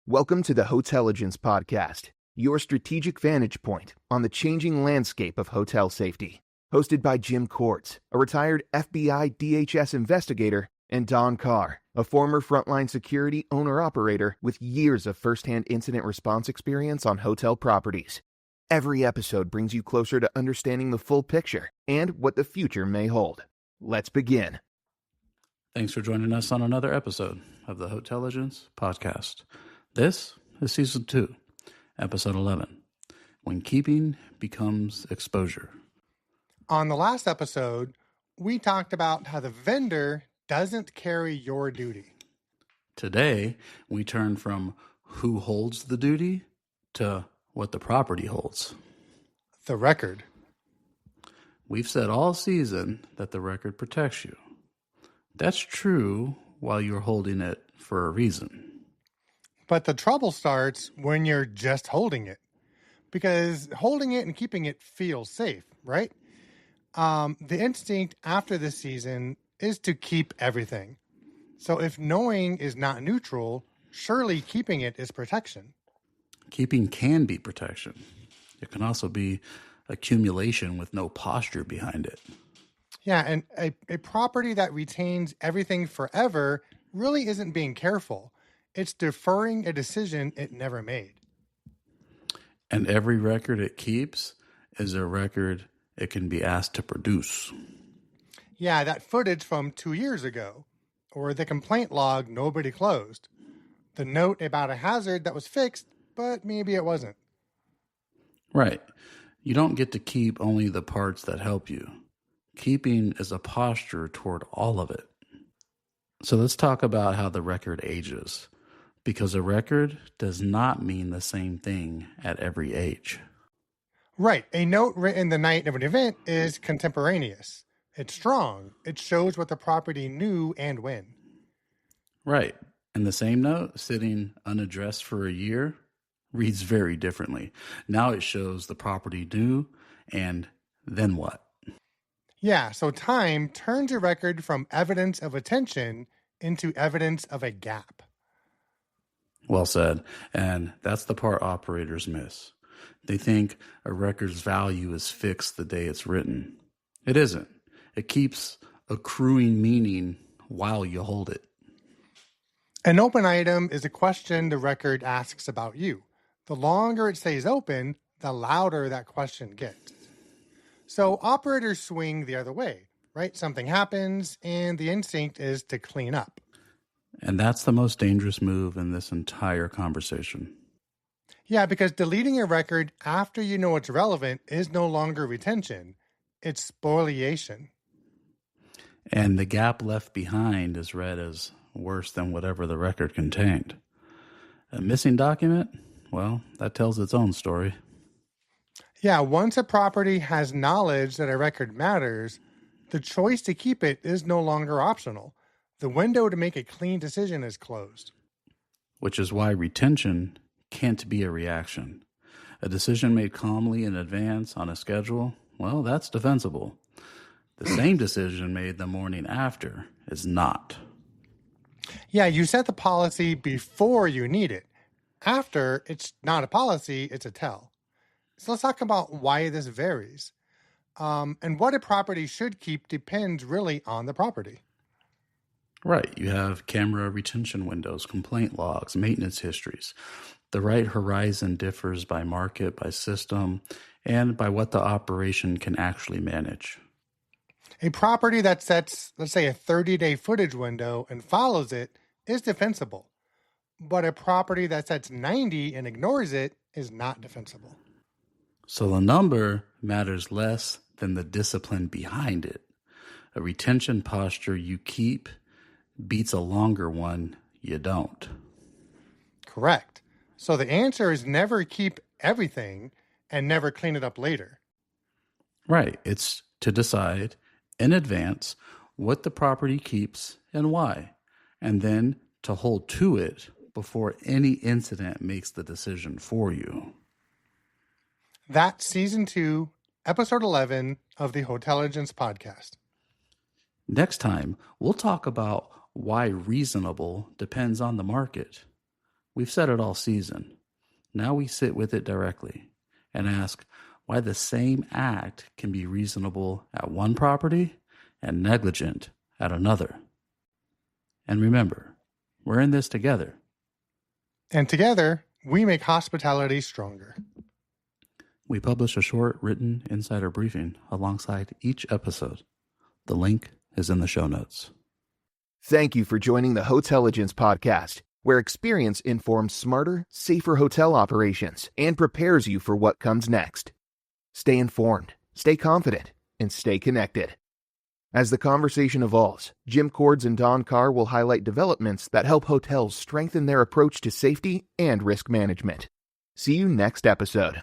Welcome to the Hotelligence Podcast, your strategic vantage point on the changing landscape of hotel safety. Hosted by Jim Kortz, a retired FBI DHS investigator, and Don Carr, a former frontline security owner-operator with years of first-hand incident response experience on hotel properties. Every episode brings you closer to understanding the full picture and what the future may hold. Let's begin. Thanks for joining us on another episode of the Hotelligence Podcast. This is Season 2, Episode 11, When Keeping Becomes Exposure. On the last episode, we talked about how the vendor doesn't carry your duty. Today, we turn from who holds the duty to what the property holds. The record. We've said all season that the record protects you. That's true while you're holding it for a reason. But the trouble starts when you're just holding it. Because holding it and keeping it feels safe, right? The instinct after this season is to keep everything. So if knowing is not neutral, surely keeping it is protection. Keeping can be protection. It can also be accumulation with no posture behind it. Yeah, and a property that retains everything forever really isn't being careful. It's deferring a decision it never made. And every record it keeps is a record it can be asked to produce. Yeah, that footage from 2 years ago, or the complaint log nobody closed, the note about a hazard that was fixed, but maybe it wasn't. Right. You don't get to keep only the parts that help you. Keeping is a posture toward all of it. So let's talk about how the record ages. Because a record does not mean the same thing at every age. Right. A note written the night of an event is contemporaneous. It's strong. It shows what the property knew and when. Right. And the same note, sitting unaddressed for a year, reads very differently. Now it shows the property knew, and then what? Yeah, so time turns a record from evidence of attention into evidence of a gap. Well said. And that's the part operators miss. They think a record's value is fixed the day it's written. It isn't. It keeps accruing meaning while you hold it. An open item is a question the record asks about you. The longer it stays open, the louder that question gets. So operators swing the other way, right? Something happens and the instinct is to clean up. And that's the most dangerous move in this entire conversation. Yeah, because deleting a record after you know it's relevant is no longer retention. It's spoliation. And the gap left behind is read as worse than whatever the record contained. A missing document? Well, that tells its own story. Yeah, once a property has knowledge that a record matters, the choice to keep it is no longer optional. The window to make a clean decision is closed. Which is why retention can't be a reaction. A decision made calmly in advance on a schedule, well, that's defensible. The same decision made the morning after is not. Yeah, you set the policy before you need it. After, it's not a policy, it's a tell. So let's talk about why this varies. And what a property should keep depends really on the property. Right. You have camera retention windows, complaint logs, maintenance histories. The right horizon differs by market, by system, and by what the operation can actually manage. A property that sets, let's say, a 30-day footage window and follows it is defensible. But a property that sets 90 and ignores it is not defensible. So the number matters less than the discipline behind it. A retention posture you keep beats a longer one you don't. Correct. So the answer is never keep everything and never clean it up later. Right. It's to decide in advance what the property keeps and why, and then to hold to it before any incident makes the decision for you. That's Season 2, Episode 11 of the Hotelligence Podcast. Next time, we'll talk about why reasonable depends on the market. We've said it all season. Now we sit with it directly and ask why the same act can be reasonable at one property and negligent at another. And remember, we're in this together. And together, we make hospitality stronger. We publish a short written insider briefing alongside each episode. The link is in the show notes. Thank you for joining the Hotelligence Podcast, where experience informs smarter, safer hotel operations and prepares you for what comes next. Stay informed, stay confident, and stay connected. As the conversation evolves, Jim Cords and Don Carr will highlight developments that help hotels strengthen their approach to safety and risk management. See you next episode.